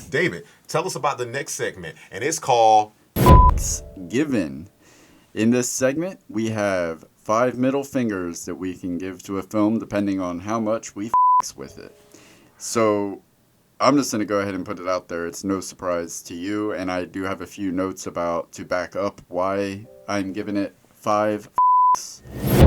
David, tell us about the next segment, and it's called Given. In this segment, we have 5 middle fingers that we can give to a film depending on how much we with it. So I'm just going to go ahead and put it out there. It's no surprise to you, and I do have a few notes to back up why I'm giving it 5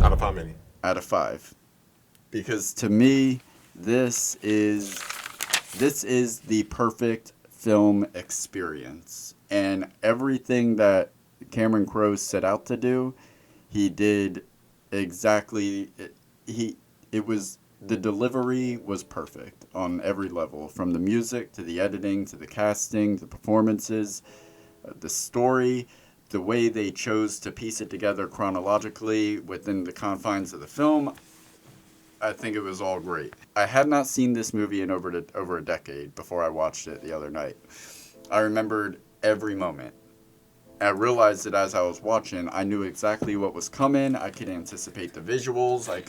out of how many? Out of 5. Because to me, this is the perfect film experience. And everything that Cameron Crowe set out to do, he did exactly. The delivery was perfect on every level, from the music to the editing to the casting, the performances, the story, the way they chose to piece it together chronologically within the confines of the film. I think it was all great. I had not seen this movie in over a decade before I watched it the other night. I remembered every moment. I realized that as I was watching, I knew exactly what was coming. I could anticipate the visuals. I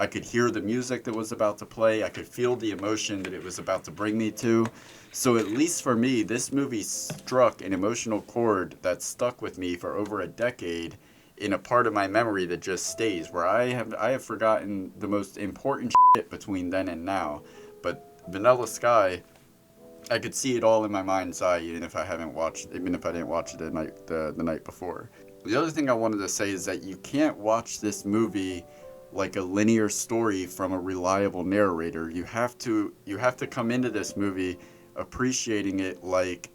could hear the music that was about to play. I could feel the emotion that it was about to bring me to. So at least for me, this movie struck an emotional chord that stuck with me for over a decade in a part of my memory that just stays, where I have forgotten the most important shit between then and now. But Vanilla Sky, I could see it all in my mind's eye, even if I didn't watch it the night before. The other thing I wanted to say is that you can't watch this movie like a linear story from a reliable narrator. You have to come into this movie appreciating it like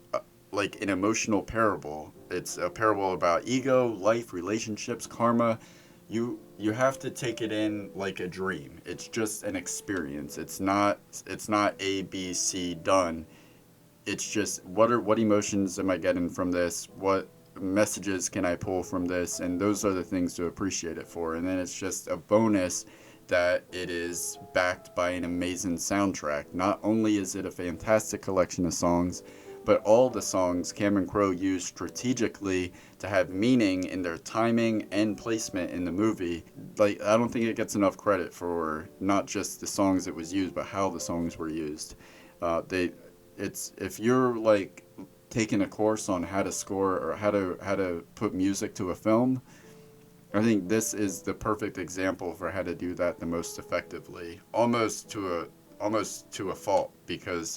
an emotional parable. It's a parable about ego, life, relationships, karma. You have to take it in like a dream. It's just an experience. It's not A, B, C done. It's just what emotions am I getting from this? What messages can I pull from this? And those are the things to appreciate it for. And then it's just a bonus that it is backed by an amazing soundtrack. Not only is it a fantastic collection of songs, but all the songs Cameron Crowe used strategically to have meaning in their timing and placement in the movie. Like, I don't think it gets enough credit for not just the songs it was used, but how the songs were used. If you're like taking a course on how to score or how to put music to a film, I think this is the perfect example for how to do that the most effectively. Almost to a fault, because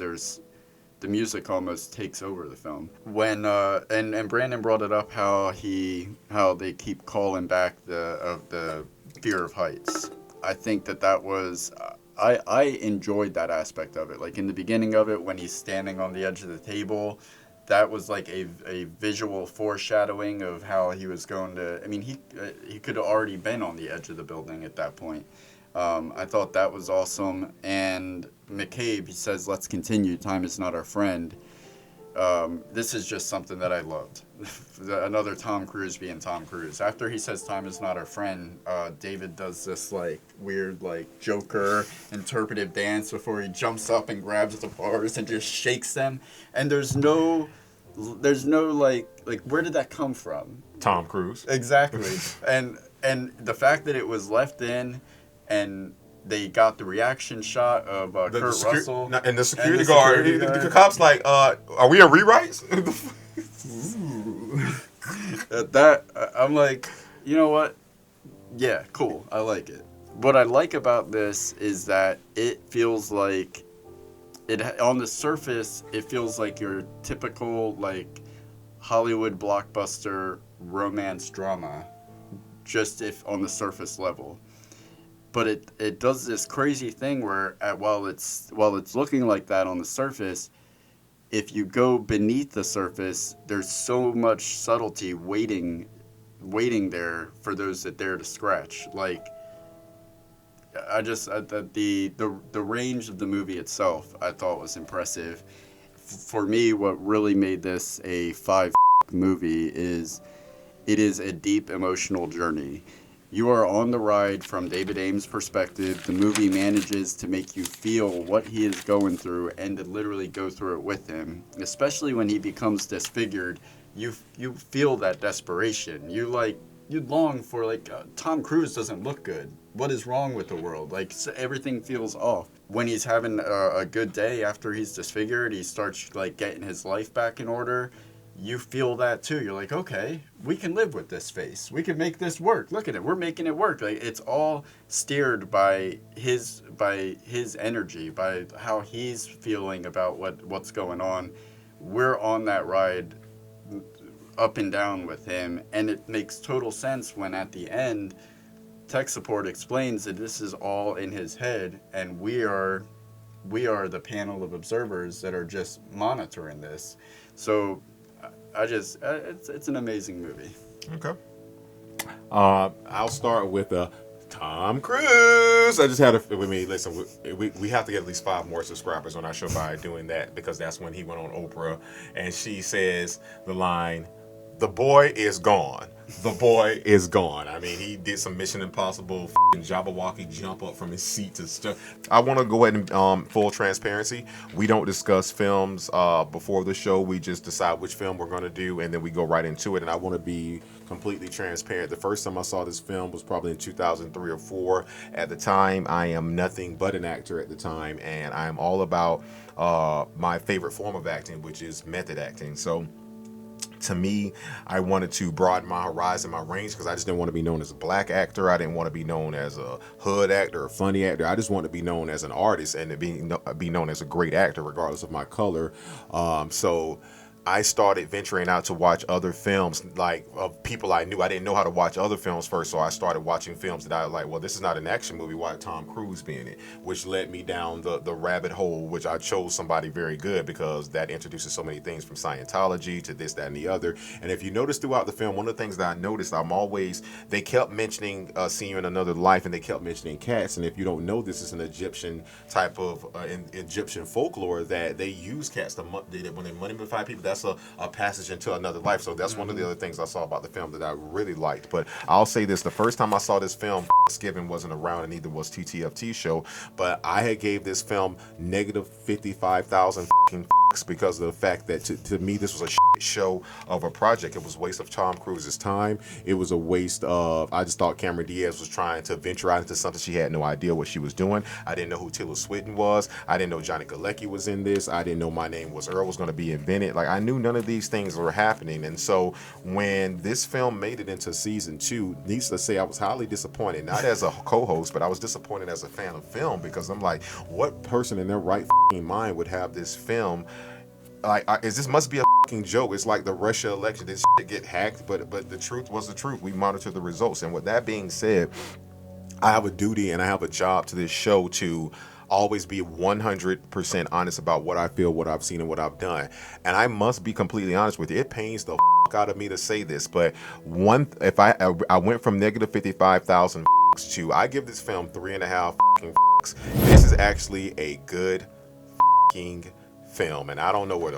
the music almost takes over the film. When and Brandon brought it up how they keep calling back the fear of heights. I think that was I enjoyed that aspect of it. Like in the beginning of it, when he's standing on the edge of the table, that was like a visual foreshadowing of how he was going to. I mean, he could have already been on the edge of the building at that point. I thought that was awesome. And McCabe, he says, "Let's continue. Time is not our friend." This is just something that I loved. Another Tom Cruise being Tom Cruise. After he says time is not our friend, David does this like weird like Joker interpretive dance before he jumps up and grabs the bars and just shakes them. And there's no like where did that come from? Tom Cruise. Exactly. and the fact that it was left in and they got the reaction shot of Kurt Russell. And the security guard. The cop's like, are we in rewrites? I'm like, you know what? Yeah, cool. I like it. What I like about this is that it feels like, on the surface, it feels like your typical like Hollywood blockbuster romance drama, just if on the surface level. But it does this crazy thing where while it's looking like that on the surface, if you go beneath the surface, there's so much subtlety waiting there for those that dare to scratch. Like, the range of the movie itself, I thought was impressive. For me, what really made this a 5 movie is it is a deep emotional journey. You are on the ride from David Ames' perspective. The movie manages to make you feel what he is going through and to literally go through it with him. Especially when he becomes disfigured, you feel that desperation. You long for Tom Cruise doesn't look good. What is wrong with the world? Like everything feels off. when he's having a good day after he's disfigured, he starts like getting his life back in order. You feel that too. You're like, okay, we can live with this face. We can make this work. Look at it. We're making it work. Like it's all steered by his energy, by how he's feeling about what's going on. We're on that ride up and down with him, and it makes total sense when at the end tech support explains that this is all in his head, and we are the panel of observers that are just monitoring this. So I just it's an amazing movie. Okay. I'll start with Tom Cruise. I just had with me. Listen, we have to get at least 5 more subscribers on our show by doing that, because that's when he went on Oprah and she says the line, "The boy is gone. The boy is gone." I mean, he did some Mission Impossible Jabberwocky jump up from his seat to stuff. I want to go ahead and full transparency. We don't discuss films before the show. We just decide which film we're going to do, and then we go right into it. And I want to be completely transparent. The first time I saw this film was probably in 2003 or 4. At the time, I am nothing but an actor at the time, and I am all about my favorite form of acting, which is method acting. So to me, I wanted to broaden my horizon, my range, because I just didn't want to be known as a black actor. I didn't want to be known as a hood actor or funny actor. I just wanted to be known as an artist and to be known as a great actor, regardless of my color. So I started venturing out to watch other films, like of people I knew. I didn't know how to watch other films first, so I started watching films that I was like, well, this is not an action movie. Why Tom Cruise be in it? Which led me down the rabbit hole, which I chose somebody very good, because that introduces so many things from Scientology to this, that, and the other. And if you notice throughout the film, one of the things that I noticed, they kept mentioning seeing you in another life, and they kept mentioning cats. And if you don't know, this is an Egyptian type of Egyptian folklore that they use cats when they mummify people. That's a passage into another life. So that's one of the other things I saw about the film that I really liked. But I'll say this, the first time I saw this film, Thanksgiving wasn't around, and neither was TTFT show, but I had gave this film negative 55,000 because of the fact that to me this was a show of a project. It was a waste of Tom Cruise's time. It was a waste of, I just thought Cameron Diaz was trying to venture out into something she had no idea what she was doing. I didn't know who Tilda Swinton was. I didn't know Johnny Galecki was in this. I didn't know My Name Was Earl was going to be invented. Like, I knew none of these things were happening. And so when this film made it into season 2, needs to say I was highly disappointed, not as a co-host, but I was disappointed as a fan of film, because I'm like, what person in their right mind would have this film? Like, this must be a joke. It's like the Russia election. This shit get hacked, but the truth was the truth. We monitor the results. And with that being said, I have a duty and I have a job to this show to always be 100% honest about what I feel, what I've seen, and what I've done. And I must be completely honest with you. It pains the out of me to say this, but if I went from negative 55,000 to, I give this film 3.5. This is actually a good film, and I don't know where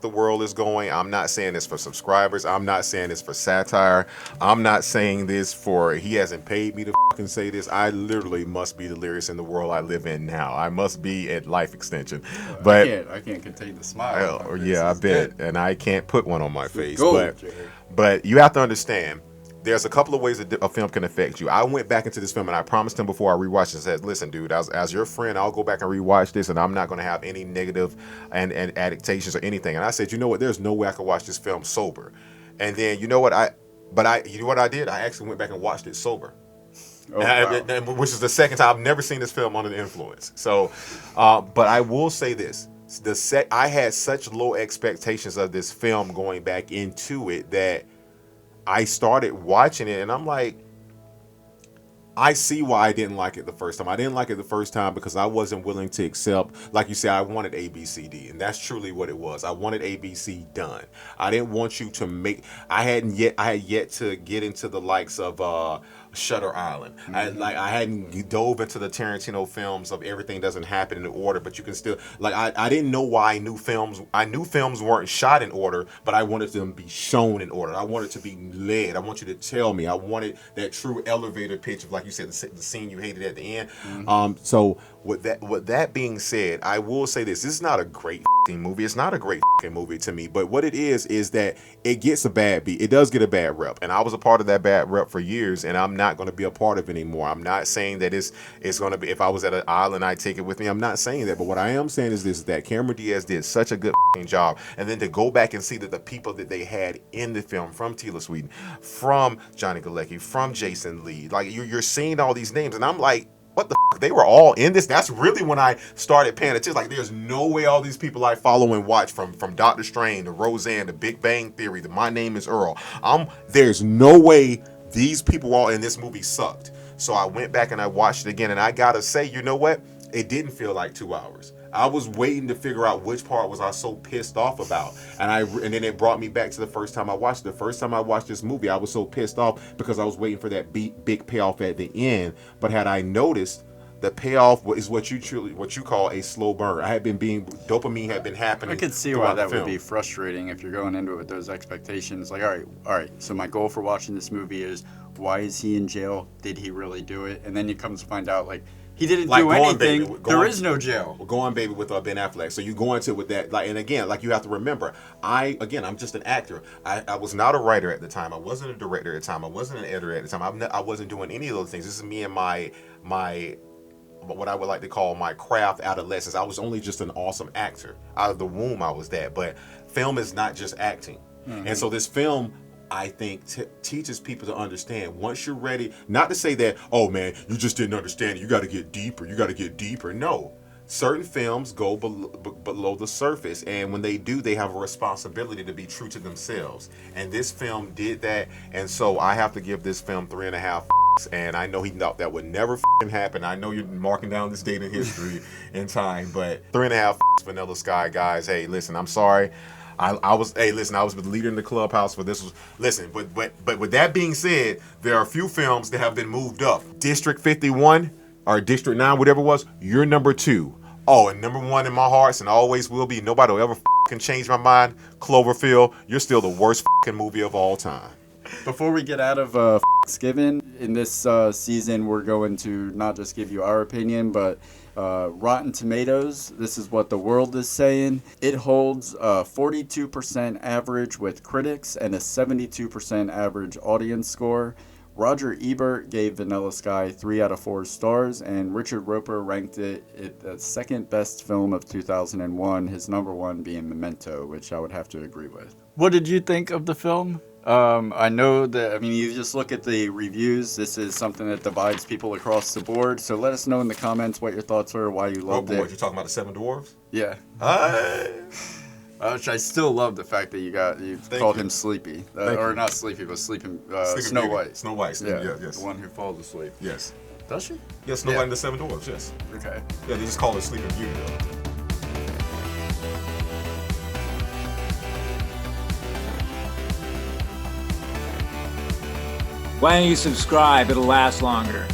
the world is going. I'm not saying this for subscribers. I'm not saying this for satire. I'm not saying this for, he hasn't paid me to say this. I literally must be delirious in the world I live in now. I must be at life extension. But I can't contain the smile. Yeah, I bet. And I can't put one on my face. Gold, but you have to understand, there's a couple of ways that a film can affect you. I went back into this film and I promised him before I rewatched it, and said, listen, dude, as your friend, I'll go back and rewatch this, and I'm not going to have any negative and adaptations or anything. And I said, you know what, there's no way I could watch this film sober. And then, you know what I did? I actually went back and watched it sober. Oh, wow. Which is the second time. I've never seen this film under the influence. So, but I will say this. I had such low expectations of this film going back into it that I started watching it and I'm like, I see why I didn't like it the first time. I didn't like it the first time because I wasn't willing to accept, like you said, I wanted A, B, C, D. And that's truly what it was. I wanted A, B, C done. I didn't want you to make, I had yet to get into the likes of Shutter Island. Mm-hmm. I hadn't dove into the Tarantino films of everything doesn't happen in order, but you can still, like, I didn't know why I knew films weren't shot in order, but I wanted them to be shown in order. I wanted to be led. I want you to tell me. I wanted that true elevator pitch of, like you said, the scene you hated at the end. Mm-hmm. So With that being said, I will say this is not a great movie. It's not a great movie to me, but what it is that it gets a bad beat. It does get a bad rep, and I was a part of that bad rep for years, and I'm not going to be a part of it anymore. I'm not saying that it's going to be, if I was at an island, I'd take it with me. I'm not saying that, but what I am saying is this: that Cameron Diaz did such a good job, and then to go back and see that the people that they had in the film, from Tila Sweden, from Johnny Galecki, from Jason Lee, like you're seeing all these names, and I'm like, what the f-? They were all in this? That's really when I started paying attention. Like, there's no way all these people I follow and watch, from Dr. Strange to Roseanne to Big Bang Theory to My Name is Earl, there's no way these people all in this movie sucked. So I went back and I watched it again, and I gotta say, you know what? It didn't feel like 2 hours. I was waiting to figure out which part was I so pissed off about, and then it brought me back to the first time I watched it. The first time I watched this movie, I was so pissed off because I was waiting for that big payoff at the end. But had I noticed, the payoff is what you call a slow burn. Dopamine had been happening. I could see why that would be frustrating if you're going into it with those expectations. Like, all right. So my goal for watching this movie is, why is he in jail? Did he really do it? And then you come to find out, like, he didn't do anything. There is no jail. Go on, baby, with Ben Affleck. So you go into it with that, like, and again, like, you have to remember, I'm just an actor. I was not a writer at the time. I wasn't a director at the time. I wasn't an editor at the time. I wasn't doing any of those things. This is me and my what I would like to call my craft adolescence. I was only just an awesome actor. Out of the womb, I was that. But film is not just acting. Mm-hmm. And so this film, I think, teaches people to understand, once you're ready, not to say that, oh man, you just didn't understand it, you got to get deeper. No, certain films go below the surface, and when they do, they have a responsibility to be true to themselves, and this film did that. And so I have to give this film 3.5, and I know he thought that would never happen. I know you're marking down this date in history in time, but 3.5 Vanilla Sky, guys. Hey, listen, I'm sorry. I was the leader in the clubhouse for this. But with that being said, there are a few films that have been moved up. District 51 or District 9, whatever it was, you're number 2. Oh, and number 1 in my hearts and always will be, nobody will ever change my mind, Cloverfield, you're still the worst movie of all time. Before we get out of Thanksgiving, in this season, we're going to not just give you our opinion, but Rotten Tomatoes, this is what the world is saying. It holds a 42% average with critics and a 72% average audience score. Roger Ebert gave Vanilla Sky 3 out of 4 stars, and Richard Roper ranked it the second best film of 2001, his number 1 being Memento, which I would have to agree with. What did you think of the film? I know that, you just look at the reviews. This is something that divides people across the board. So let us know in the comments what your thoughts are, why you loved it. You're talking about the 7 Dwarfs? Yeah. Which I still love the fact that you called him Sleepy. Or not Sleepy, but Sleeping Snow White. Snow White. Yes. The one who falls asleep. Yes. Does she? Yes, Snow White and the 7 Dwarfs, yes. Okay. Yeah, they just call it Sleeping Beauty, though. Why don't you subscribe? It'll last longer.